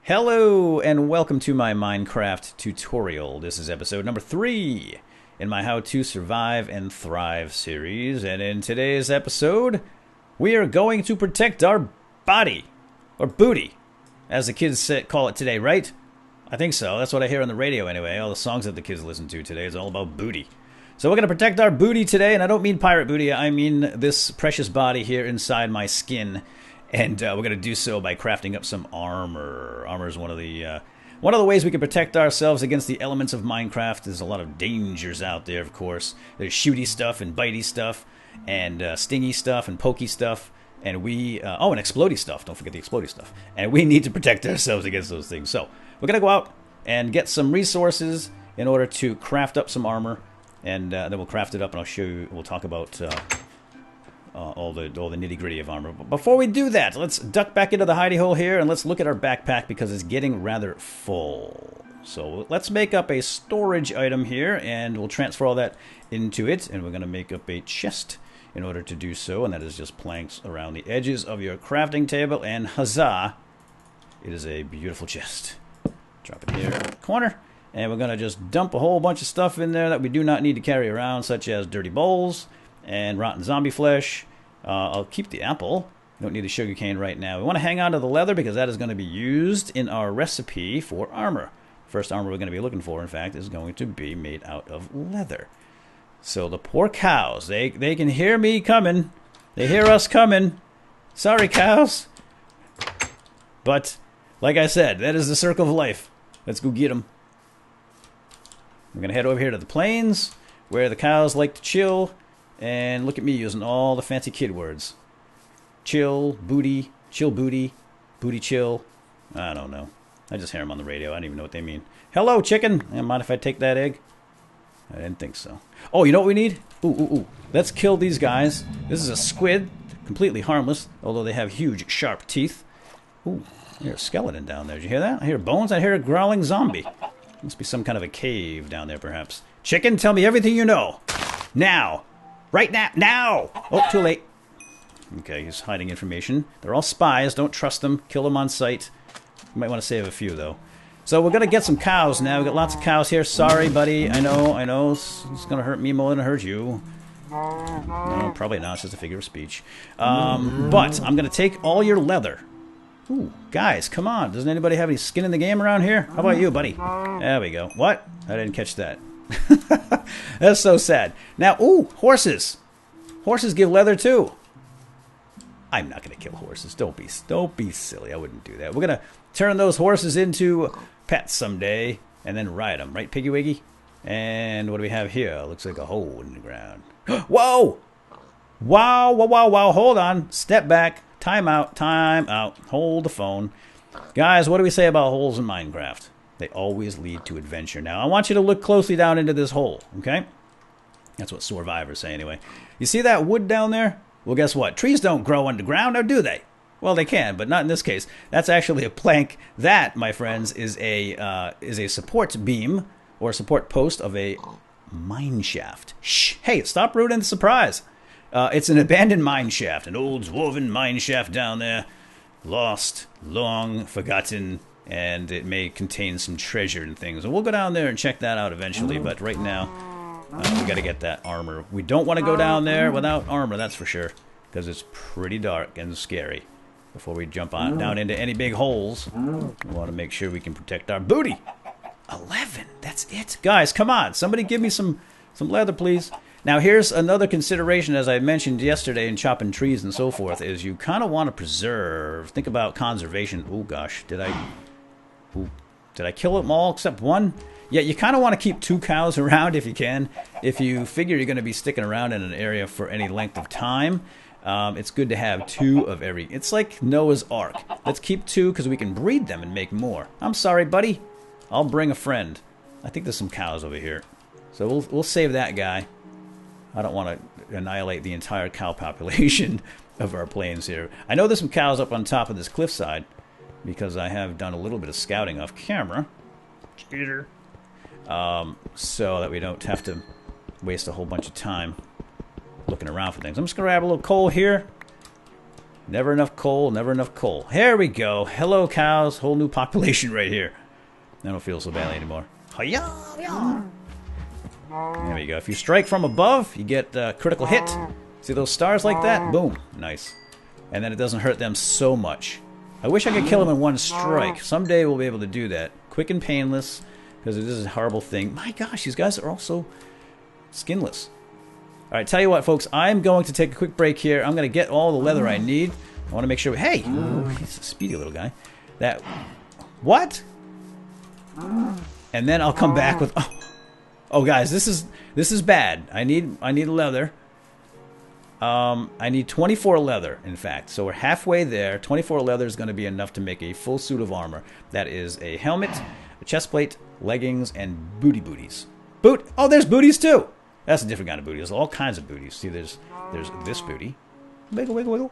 Hello and welcome to my Minecraft tutorial. This is episode number 3 in my How to Survive and Thrive series. And in today's episode, we are going to protect our body, or booty, as the kids call it today, right? I think so. That's what I hear on the radio anyway. All the songs that the kids listen to today is all about booty. So we're going to protect our booty today, and I don't mean pirate booty. I mean this precious body here inside my skin. And we're going to do so by crafting up some armor. Armor is one of the ways we can protect ourselves against the elements of Minecraft. There's a lot of dangers out there, of course. There's shooty stuff and bitey stuff and stingy stuff and pokey stuff. And and explodey stuff. Don't forget the explodey stuff. And we need to protect ourselves against those things. So we're going to go out and get some resources in order to craft up some armor. And then we'll craft it up and I'll show you, we'll talk about all the nitty-gritty of armor. But before we do that, let's duck back into the hidey hole here and let's look at our backpack because it's getting rather full. So let's make up a storage item here and we'll transfer all that into it, and we're going to make up a chest in order to do so, and that is just planks around the edges of your crafting table, and huzzah, it is a beautiful chest. Drop it here in the corner, and we're going to just dump a whole bunch of stuff in there that we do not need to carry around, such as dirty bowls and rotten zombie flesh. I'll keep the apple. We don't need the sugarcane right now. We want to hang on to the leather because that is going to be used in our recipe for armor. First armor we're going to be looking for, in fact, is going to be made out of leather. So the poor cows, they can hear me coming. They hear us coming. Sorry, cows. But, like I said, that is the circle of life. Let's go get them. We're going to head over here to the plains, where the cows like to chill. And look at me using all the fancy kid words. Chill, booty, booty chill. I don't know. I just hear them on the radio. I don't even know what they mean. Hello, chicken. Mind if I take that egg? I didn't think so. Oh, you know what we need? Ooh. Let's kill these guys. This is a squid. Completely harmless, although they have huge, sharp teeth. Ooh, I hear a skeleton down there. Did you hear that? I hear bones. I hear a growling zombie. Must be some kind of a cave down there, perhaps. Chicken, tell me everything you know. Now. Right now! Now! Oh, too late. Okay, he's hiding information. They're all spies. Don't trust them. Kill them on sight. You might want to save a few, though. So we're going to get some cows now. We've got lots of cows here. Sorry, buddy. I know. It's going to hurt me more than it hurt you. No, probably not. It's just a figure of speech. But I'm going to take all your leather. Ooh, guys, come on. Doesn't anybody have any skin in the game around here? How about you, buddy? There we go. What? I didn't catch that. That's so sad. Now, ooh, horses. Horses give leather too. I'm not going to kill horses. Don't be silly. I wouldn't do that. We're going to turn those horses into pets someday and then ride them, right, Piggy Wiggy? And what do we have here? Looks like a hole in the ground. Whoa! Wow. Hold on. Step back. Time out. Hold the phone. Guys, what do we say about holes in Minecraft? They always lead to adventure. Now, I want you to look closely down into this hole, okay? That's what survivors say anyway. You see that wood down there? Well, guess what? Trees don't grow underground, or do they? Well, they can, but not in this case. That's actually a plank. That, my friends, is a support beam or support post of a mine shaft. Shh! Hey, stop ruining the surprise. It's an abandoned mine shaft, an old dwarven mine shaft down there, lost, long forgotten, and it may contain some treasure and things. And we'll go down there and check that out eventually, but right now, we got to get that armor. We don't want to go down there without armor, that's for sure, because it's pretty dark and scary. Before we jump on down into any big holes, we want to make sure we can protect our booty. 11, that's it. Guys, come on, somebody give me some leather, please. Now, here's another consideration, as I mentioned yesterday in chopping trees and so forth, is you kind of want to preserve. Think about conservation. Oh, gosh, did I kill them all except one? Yeah, you kind of want to keep 2 cows around if you can. If you figure you're going to be sticking around in an area for any length of time, it's good to have 2 of every. It's like Noah's Ark. Let's keep 2 because we can breed them and make more. I'm sorry, buddy. I'll bring a friend. I think there's some cows over here. So we'll save that guy. I don't want to annihilate the entire cow population of our plains here. I know there's some cows up on top of this cliffside because I have done a little bit of scouting off camera. Cheater. So that we don't have to waste a whole bunch of time looking around for things. I'm just going to grab a little coal here. Never enough coal, never enough coal. Here we go. Hello, cows. Whole new population right here. I don't feel so badly anymore. There we go. If you strike from above, you get a critical hit. See those stars like that? Boom. Nice. And then it doesn't hurt them so much. I wish I could kill them in one strike. Someday we'll be able to do that. Quick and painless, because it is a horrible thing. My gosh, these guys are also skinless. Alright, tell you what, folks. I'm going to take a quick break here. I'm going to get all the leather I need. I want to make sure... Hey! He's a speedy little guy. That... What? And then I'll come back with... Oh, guys, this is bad. I need leather. I need 24 leather, in fact. So we're halfway there. 24 leather is going to be enough to make a full suit of armor. That is a helmet, a chest plate, leggings, and booties. Oh, there's booties too. That's a different kind of booty. There's all kinds of booties. See, there's this booty. Wiggle, wiggle, wiggle.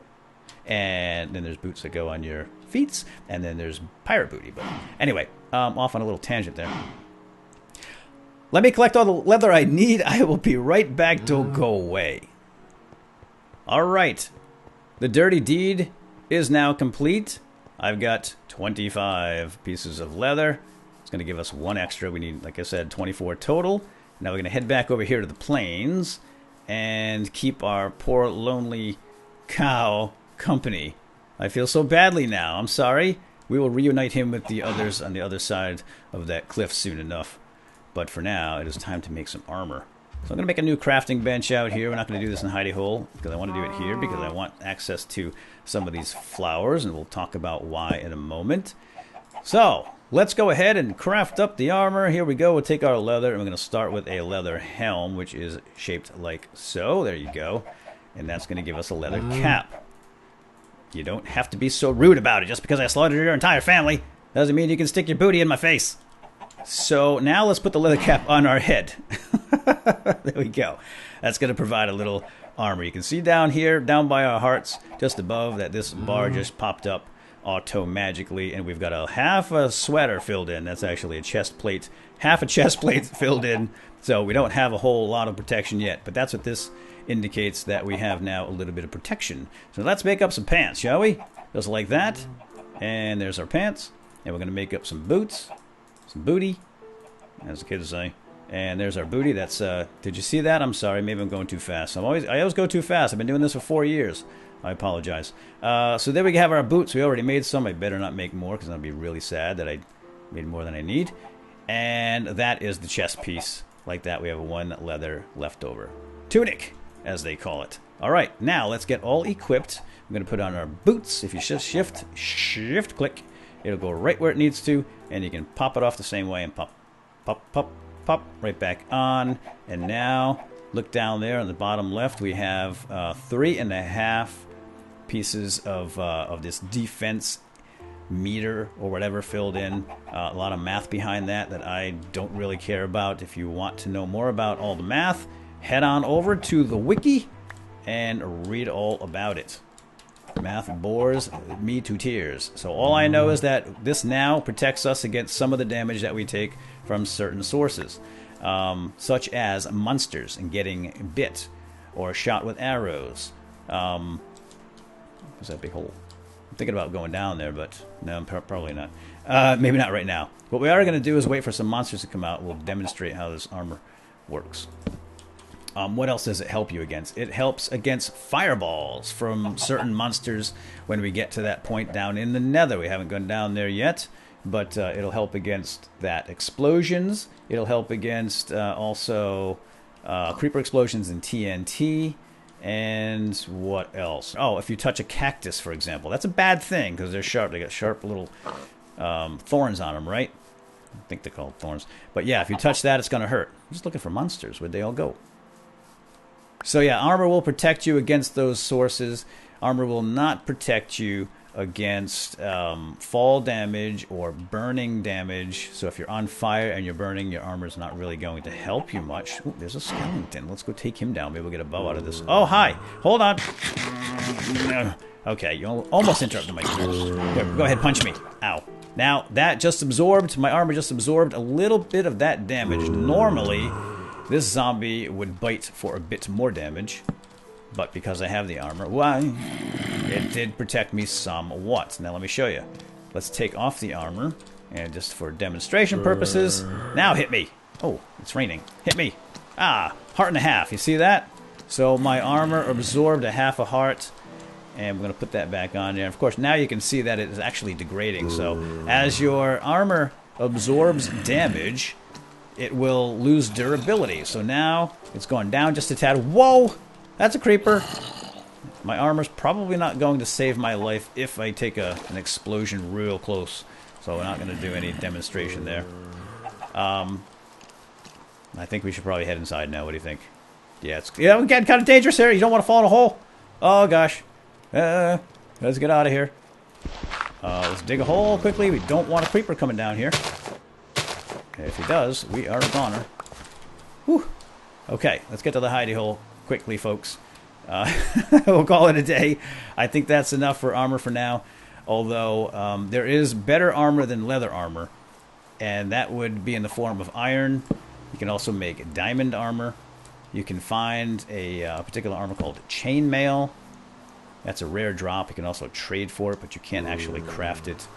And then there's boots that go on your feet. And then there's pirate booty. But anyway, off on a little tangent there. Let me collect all the leather I need. I will be right back. Don't go away. Alright. The dirty deed is now complete. I've got 25 pieces of leather. It's going to give us one extra. We need, like I said, 24 total. Now we're going to head back over here to the plains and keep our poor lonely cow company. I feel so badly now. I'm sorry. We will reunite him with the others on the other side of that cliff soon enough. But for now, it is time to make some armor. So I'm going to make a new crafting bench out here. We're not going to do this in hidey hole because I want to do it here because I want access to some of these flowers, and we'll talk about why in a moment. So let's go ahead and craft up the armor. Here we go. We'll take our leather, and we're going to start with a leather helm, which is shaped like so. There you go. And that's going to give us a leather cap. You don't have to be so rude about it. Just because I slaughtered your entire family doesn't mean you can stick your booty in my face. So now let's put the leather cap on our head. There we go. That's going to provide a little armor. You can see down here, down by our hearts, just above, that this bar just popped up auto-magically, and we've got a half a sweater filled in. That's actually a chest plate. Half a chest plate filled in, so we don't have a whole lot of protection yet. But that's what this indicates, that we have now a little bit of protection. So let's make up some pants, shall we? Just like that. And there's our pants. And we're going to make up some boots. Some booty, as the kids say. And there's our booty. That's did you see that? I'm sorry, maybe I'm going too fast. I always go too fast. I've been doing this for 4 years. I apologize. So there we have our boots. We already made some. I better not make more because I'll be really sad that I made more than I need. And that is the chest piece. Like that, we have one leather left over. Tunic, as they call it. All right, now let's get all equipped. I'm going to put on our boots. If you shift click, it'll go right where it needs to, and you can pop it off the same way and pop, pop, pop, pop right back on. And now look down there on the bottom left. We have 3.5 pieces of this defense meter or whatever filled in. A lot of math behind that I don't really care about. If you want to know more about all the math, head on over to the wiki and read all about it. Math bores me to tears. So all I know is that this now protects us against some of the damage that we take from certain sources, such as monsters and getting bit or shot with arrows. There's that big hole. I'm thinking about going down there, but no, probably not. Maybe not right now. What we are going to do is wait for some monsters to come out. We'll demonstrate how this armor works. What else does it help you against? It helps against fireballs from certain monsters when we get to that point down in the nether. We haven't gone down there yet, but it'll help against that. Explosions. It'll help against also creeper explosions and TNT. And what else? Oh, if you touch a cactus, for example. That's a bad thing because they're sharp. They got sharp little thorns on them, right? I think they're called thorns. But yeah, if you touch that, it's going to hurt. I'm just looking for monsters. Where'd they all go? So yeah, armor will protect you against those sources. Armor will not protect you against fall damage or burning damage. So if you're on fire and you're burning, your armor is not really going to help you much. Ooh, there's a skeleton. Let's go take him down. Maybe we'll get a bow out of this. Oh, hi. Hold on. Okay, you almost interrupted my Here, go ahead, punch me. Ow. Now, that just absorbed, my armor just absorbed a little bit of that damage. Normally, this zombie would bite for a bit more damage. But because I have the armor, why? It did protect me somewhat. Now let me show you. Let's take off the armor. And just for demonstration purposes, now hit me. Oh, it's raining. Hit me. Ah, heart and a half. You see that? So my armor absorbed a half a heart. And we're going to put that back on there. Of course, now you can see that it is actually degrading. So as your armor absorbs damage, it will lose durability. So now it's gone down just a tad. Whoa! That's a creeper. My armor's probably not going to save my life if I take an explosion real close. So we're not going to do any demonstration there. I think we should probably head inside now. What do you think? Yeah, we're getting kind of dangerous here. You don't want to fall in a hole. Oh, gosh. Let's get out of here. Let's dig a hole quickly. We don't want a creeper coming down here. If he does, we are a goner. Whew. Okay, let's get to the hidey hole quickly, folks. We'll call it a day. I think that's enough for armor for now. Although there is better armor than leather armor, and that would be in the form of iron. You can also make diamond armor. You can find a particular armor called chainmail. That's a rare drop. You can also trade for it, but you can't actually craft it.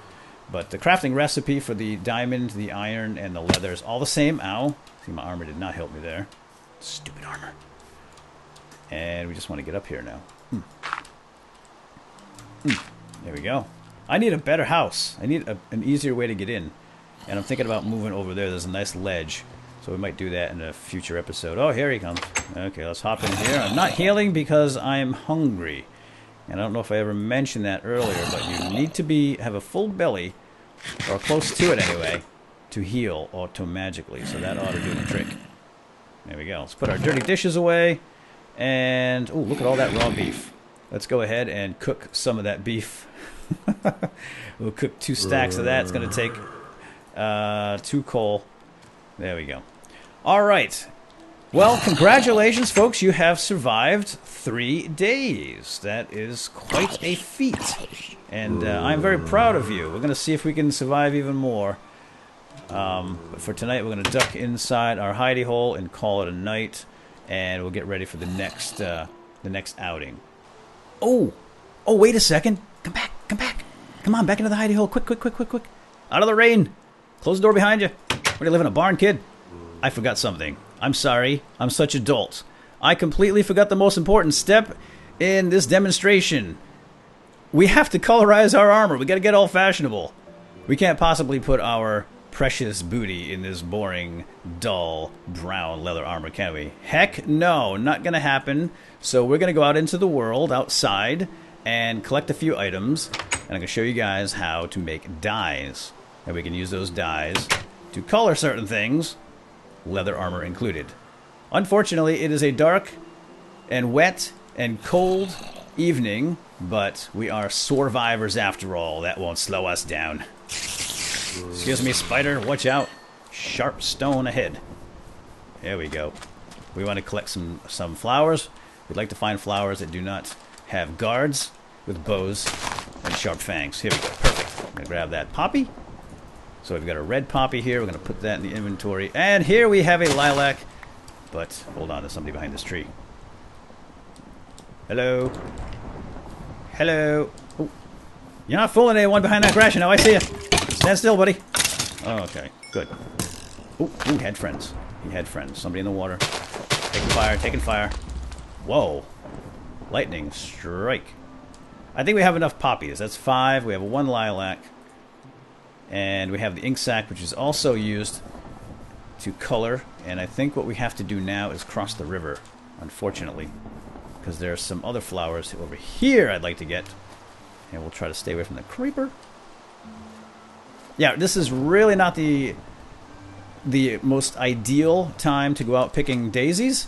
But the crafting recipe for the diamond, the iron, and the leather is all the same. Ow. See, my armor did not help me there. Stupid armor. And we just want to get up here now. There we go. I need a better house. I need an easier way to get in. And I'm thinking about moving over there. There's a nice ledge. So we might do that in a future episode. Oh, here he comes. Okay, let's hop in here. I'm not healing because I'm hungry. And I don't know if I ever mentioned that earlier, but you need to have a full belly, or close to it anyway, to heal auto-magically. So that ought to do the trick. There we go. Let's put our dirty dishes away. And, oh, look at all that raw beef. Let's go ahead and cook some of that beef. We'll cook 2 stacks of that. It's going to take 2 coal. There we go. All right. Well, congratulations, folks. You have survived 3 days. That is quite a feat. And I'm very proud of you. We're going to see if we can survive even more. But for tonight, we're going to duck inside our hidey hole and call it a night. And we'll get ready for the next outing. Oh, wait a second. Come back. Come on, back into the hidey hole. Quick. Out of the rain. Close the door behind you. Where do you live, in a barn, kid? I forgot something. I'm sorry. I'm such a dolt. I completely forgot the most important step in this demonstration. We have to colorize our armor. We got to get all fashionable. We can't possibly put our precious booty in this boring, dull, brown leather armor, can we? Heck no, not going to happen. So we're going to go out into the world, outside, and collect a few items. And I'm going to show you guys how to make dyes. And we can use those dyes to color certain things, leather armor included. Unfortunately, it is a dark and wet and cold evening, but we are survivors after all. That won't slow us down. Excuse me, spider. Watch out. Sharp stone ahead. There we go. We want to collect some flowers. We'd like to find flowers that do not have guards with bows and sharp fangs. Here we go. Perfect. I'm going to grab that poppy. So we've got a red poppy here. We're going to put that in the inventory. And here we have a lilac. But hold on, there's somebody behind this tree. Hello. Hello. Oh. You're not fooling anyone behind that grass, you know. I see you. Stand still, buddy. Oh, okay, good. Oh, he had friends. He had friends. Somebody in the water. Taking fire. Whoa. Lightning strike. I think we have enough poppies. That's 5. We have 1 lilac. And we have the ink sac, which is also used to color. And I think what we have to do now is cross the river, unfortunately. Because there are some other flowers over here I'd like to get. And we'll try to stay away from the creeper. Yeah, this is really not the most ideal time to go out picking daisies.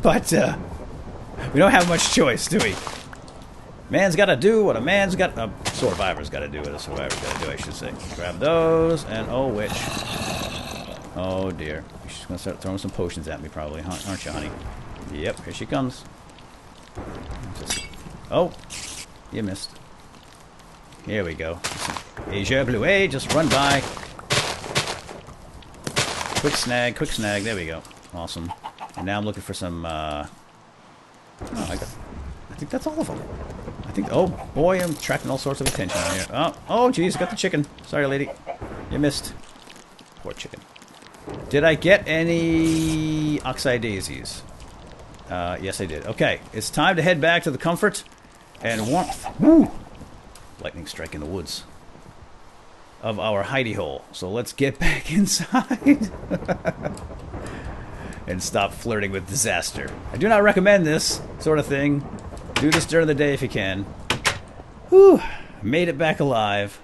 But we don't have much choice, do we? Man's got to do what a man's got... A survivor's got to do what a survivor's got to do, I should say. Grab those, and oh, witch. Oh, dear. She's going to start throwing some potions at me, probably, aren't you, honey? Yep, here she comes. Oh, you missed. Here we go. Asia Blue, just run by. Quick snag, there we go. Awesome. And now I'm looking for some Oh, I think that's all of them. I think... Oh, boy, I'm attracting all sorts of attention here. Oh, geez, got the chicken. Sorry, lady. You missed. Poor chicken. Did I get any oxeye daisies? Yes, I did. Okay, it's time to head back to the comfort and warmth. Woo! Lightning strike in the woods of our hidey hole. So let's get back inside and stop flirting with disaster. I do not recommend this sort of thing. Do this during the day if you can. Whew! Made it back alive.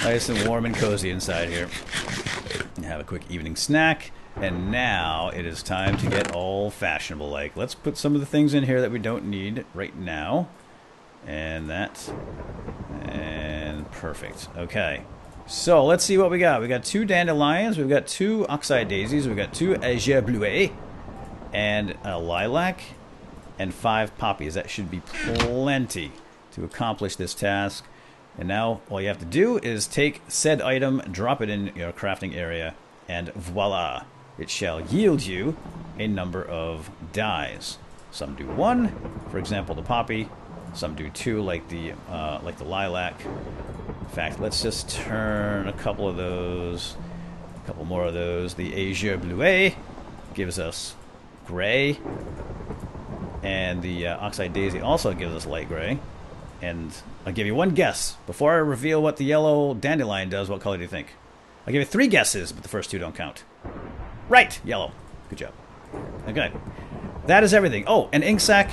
Nice and warm and cozy inside here. Have a quick evening snack. And now it is time to get all fashionable. Like, let's put some of the things in here that we don't need right now. And that. And perfect. Okay. So let's see what we got. We got 2 dandelions. We've got 2 oxeye daisies. We've got 2 azure bleuet. And a lilac. And 5 poppies. That should be plenty to accomplish this task. And now all you have to do is take said item, drop it in your crafting area, and voila. It shall yield you a number of dyes. Some do 1, for example, the poppy. Some do 2, like the lilac. In fact, let's just turn a couple of those, a couple more of those. The azure bleuet gives us gray, and the oxeye daisy also gives us light gray. And I'll give you one guess before I reveal what the yellow dandelion does. What color do you think? I'll give you 3 guesses, but the first 2 don't count. Right, yellow. Good job. Okay, that is everything. Oh, an ink sac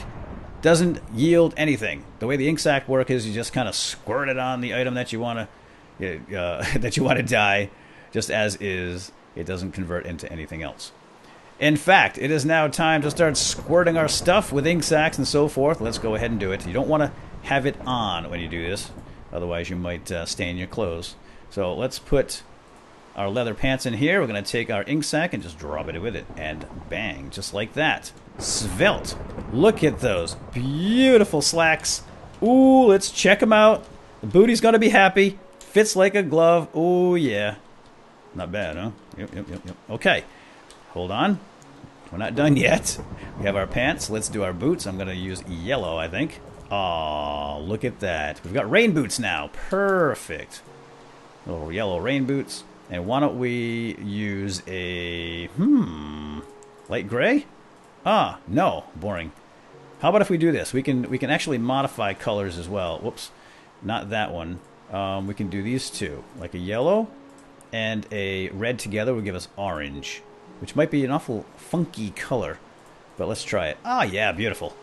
doesn't yield anything. The way the ink sac works is you just kind of squirt it on the item that you want to dye, just as is. It doesn't convert into anything else. In fact, it is now time to start squirting our stuff with ink sacs and so forth. Let's go ahead and do it. You don't want to have it on when you do this, otherwise you might stain your clothes. So let's put our leather pants in here. We're going to take our ink sac and just drop it with it, and bang, just like that. Svelte. Look at those beautiful slacks. Ooh, let's check them out. The booty's going to be happy. Fits like a glove. Oh yeah, not bad, huh? Yep. Okay, hold on, we're not done yet. We have our pants. Let's do our boots. I'm going to use yellow, I think. Oh, look at that. We've got rain boots now. Perfect. Little yellow rain boots. And why don't we use a... light gray? Ah, no. Boring. How about if we do this? We can actually modify colors as well. Whoops. Not that one. We can do these 2. Like a yellow and a red together will give us orange, which might be an awful funky color. But let's try it. Ah, yeah, beautiful.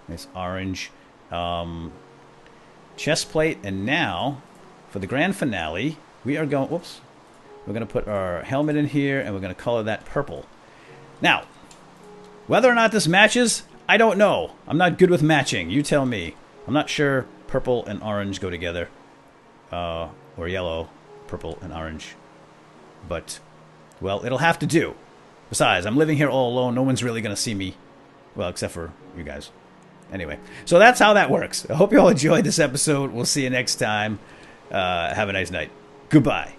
Nice orange chest plate. And now, for the grand finale, we are going... Whoops. We're going to put our helmet in here, and we're going to color that purple. Now, whether or not this matches, I don't know. I'm not good with matching. You tell me. I'm not sure purple and orange go together. Or yellow, purple, and orange. But, well, it'll have to do. Besides, I'm living here all alone. No one's really going to see me. Well, except for you guys. Anyway, so that's how that works. I hope you all enjoyed this episode. We'll see you next time. Have a nice night. Goodbye.